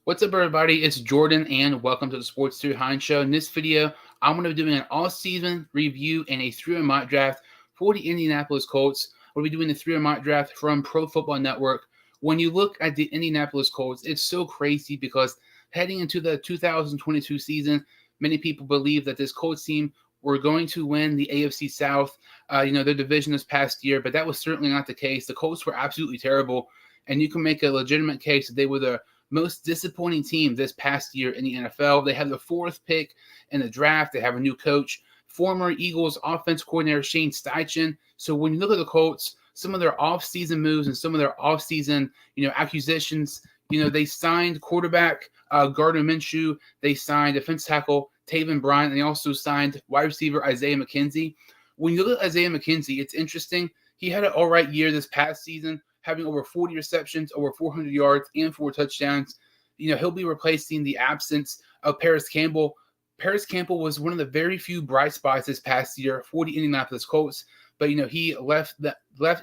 What's up, everybody? It's Jordan, and welcome to the Sports 3 Hines Show. In this video, I'm going to be doing an all-season review and a 3-year mock draft for the Indianapolis Colts. We'll be doing the 3-year mock draft from Pro Football Network. When you look at the Indianapolis Colts, it's so crazy because heading into the 2022 season, many people believe that this Colts team were going to win the AFC South, their division this past year, but that was certainly not the case. The Colts were absolutely terrible, and you can make a legitimate case that they were the most disappointing team this past year in the NFL. They have the 4th pick in the draft. They have a new coach, former Eagles offense coordinator Shane Steichen. So when you look at the Colts, some of their offseason moves and some of their offseason, acquisitions, they signed quarterback Gardner Minshew. They signed defense tackle Taven Bryan, and they also signed wide receiver Isaiah McKenzie. When you look at Isaiah McKenzie, it's interesting. He had an all right year this past season, having over 40 receptions, over 400 yards, and 4 touchdowns. He'll be replacing the absence of Paris Campbell. Paris Campbell was one of the very few bright spots this past year for the Indianapolis Colts, but he left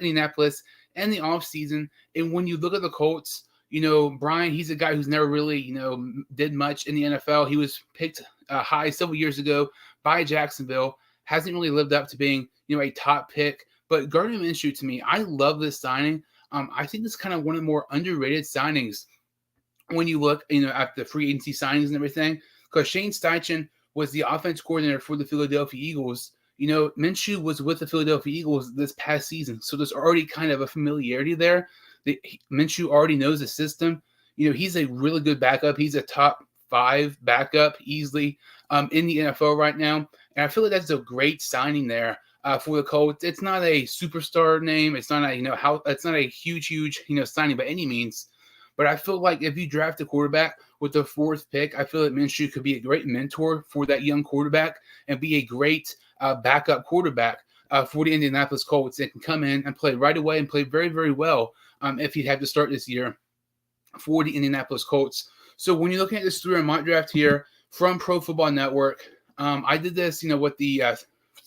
Indianapolis in the offseason. And when you look at the Colts, Brian, he's a guy who's never really, did much in the NFL. He was picked high several years ago by Jacksonville. Hasn't really lived up to being, a top pick. But Gardner Minshew, to me, I love this signing. I think this is kind of one of the more underrated signings when you look, at the free agency signings and everything, because Shane Steichen was the offense coordinator for the Philadelphia Eagles. Minshew was with the Philadelphia Eagles this past season, so there's already kind of a familiarity there. Minshew already knows the system. He's a really good backup. He's a top 5 backup easily in the NFL right now, and I feel like that's a great signing there. For the Colts, it's not a superstar name. It's not a it's not a huge signing by any means. But I feel like if you draft a quarterback with the 4th pick, I feel like Minshew could be a great mentor for that young quarterback and be a great backup quarterback for the Indianapolis Colts that can come in and play right away and play very, very well if he'd have to start this year for the Indianapolis Colts. So when you're looking at this 3-year mock draft here from Pro Football Network, I did this, with the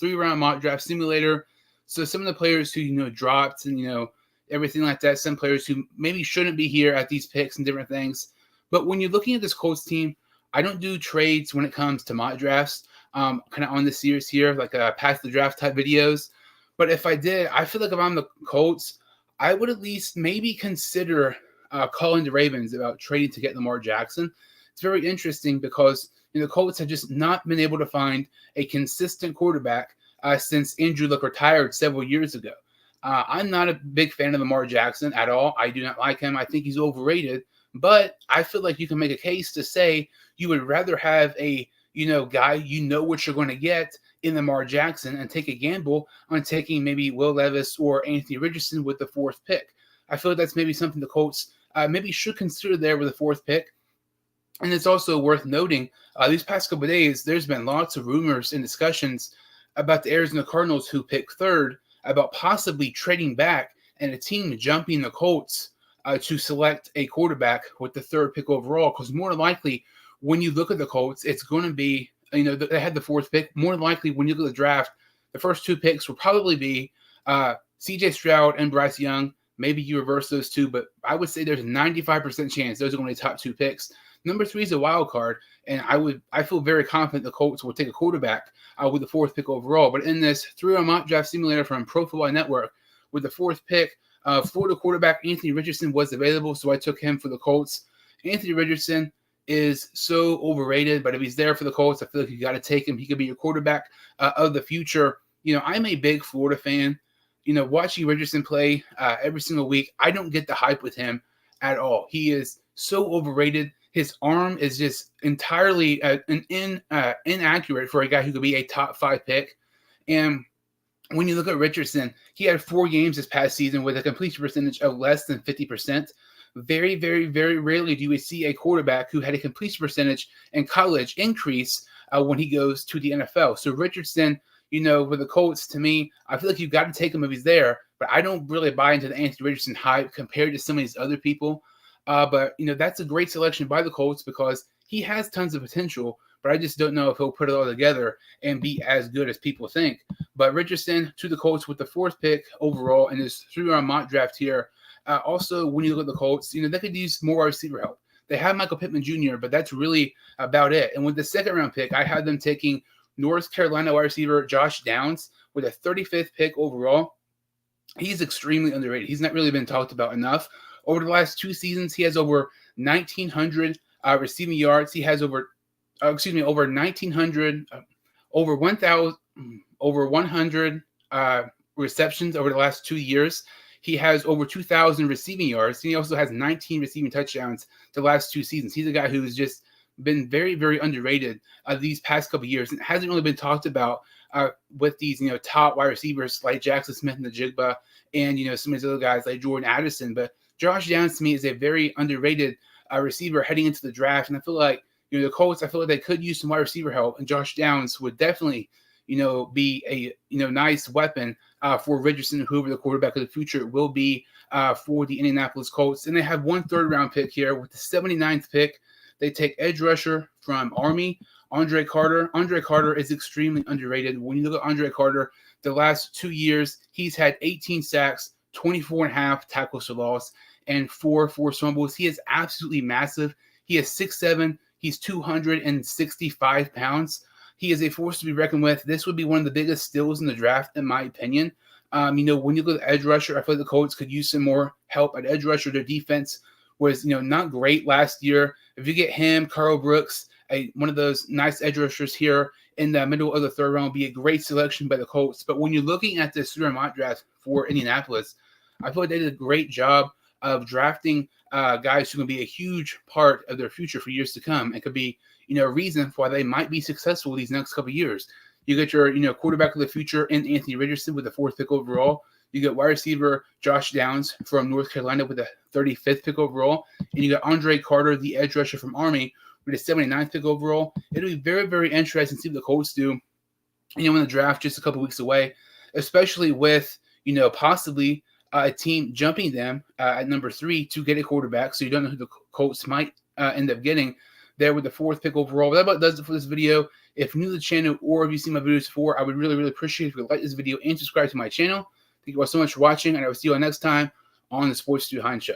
3-round mock draft simulator. So some of the players who, dropped and, everything like that, some players who maybe shouldn't be here at these picks and different things. But when you're looking at this Colts team, I don't do trades when it comes to mock drafts, kind of on the series here, like past the draft type videos. But if I did, I feel like if I'm the Colts, I would at least maybe consider calling the Ravens about trading to get Lamar Jackson. It's very interesting because the Colts have just not been able to find a consistent quarterback since Andrew Luck retired several years ago. I'm not a big fan of Lamar Jackson at all. I do not like him. I think he's overrated. But I feel like you can make a case to say you would rather have a guy what you're going to get in Lamar Jackson and take a gamble on taking maybe Will Levis or Anthony Richardson with the 4th pick. I feel like that's maybe something the Colts maybe should consider there with the 4th pick. And it's also worth noting, these past couple of days, there's been lots of rumors and discussions about the Arizona Cardinals, who picked 3rd, about possibly trading back and a team jumping the Colts to select a quarterback with the 3rd pick overall. Because more likely, when you look at the Colts, it's going to be, they had the 4th pick. More likely, when you look at the draft, the first 2 picks will probably be C.J. Stroud and Bryce Young. Maybe you reverse those 2, but I would say there's a 95% chance those are going to be top 2 picks. Number 3 is a wild card, and I feel very confident the Colts will take a quarterback with the 4th pick overall. But in this 3-round mock draft simulator from Pro Football Network, with the 4th pick, Florida quarterback Anthony Richardson was available, so I took him for the Colts. Anthony Richardson is so overrated, but if he's there for the Colts, I feel like you got to take him. He could be your quarterback of the future. I'm a big Florida fan. Watching Richardson play every single week, I don't get the hype with him at all. He is so overrated. His arm is just entirely inaccurate for a guy who could be a top 5 pick. And when you look at Richardson, he had 4 games this past season with a completion percentage of less than 50%. Very, very, very rarely do we see a quarterback who had a completion percentage in college increase when he goes to the NFL. So Richardson, with the Colts, to me, I feel like you've got to take him if he's there. But I don't really buy into the Anthony Richardson hype compared to some of these other people. But that's a great selection by the Colts because he has tons of potential, but I just don't know if he'll put it all together and be as good as people think. But Richardson to the Colts with the 4th pick overall in this 3-round mock draft here. Also, when you look at the Colts, they could use more receiver help. They have Michael Pittman Jr., but that's really about it. And with the second-round pick, I had them taking North Carolina wide receiver Josh Downs with a 35th pick overall. He's extremely underrated. He's not really been talked about enough. Over the last 2 seasons, he has over 1,900 receiving yards. He has over 1,900, over 100 receptions over the last 2 years. He has over 2,000 receiving yards. And he also has 19 receiving touchdowns the last 2 seasons. He's a guy who's just been very, very underrated these past couple of years, and hasn't really been talked about with these, top wide receivers like Jackson Smith and the Jigba, and some of these other guys like Jordan Addison. But Josh Downs to me is a very underrated receiver heading into the draft, and I feel like the Colts, I feel like they could use some wide receiver help, and Josh Downs would definitely be a nice weapon for Richardson, whoever the quarterback of the future will be for the Indianapolis Colts. And they have 1 third-round pick here with the 79th pick. They take edge rusher from Army, Andre Carter. Andre Carter is extremely underrated. When you look at Andre Carter, the last 2 years, he's had 18 sacks, 24.5 tackles for loss, and 4 forced fumbles. He is absolutely massive. He is 6'7". He's 265 pounds. He is a force to be reckoned with. This would be one of the biggest steals in the draft, in my opinion. When you look at edge rusher, I feel like the Colts could use some more help at edge rusher. Their defense was, not great last year. If you get him, Carl Brooks, one of those nice edge rushers here in the middle of the third round, would be a great selection by the Colts. But when you're looking at this mock draft for Indianapolis, I feel like they did a great job of drafting guys who can be a huge part of their future for years to come, and could be, a reason for why they might be successful these next couple of years. You get your, quarterback of the future in Anthony Richardson with the 4th pick overall. You get wide receiver Josh Downs from North Carolina with the 35th pick overall. And you got Andre Carter, the edge rusher from Army, with a 79th pick overall. It'll be very, very interesting to see what the Colts do, in the draft just a couple weeks away, especially with, possibly a team jumping them at number 3 to get a quarterback. So you don't know who the Colts might end up getting there with the 4th pick overall. But that about does it for this video. If you're new to the channel, or if you've seen my videos before, I would really, really appreciate if you would like this video and subscribe to my channel. Thank you all so much for watching, and I will see you all next time on the Sports Studio Hines Show.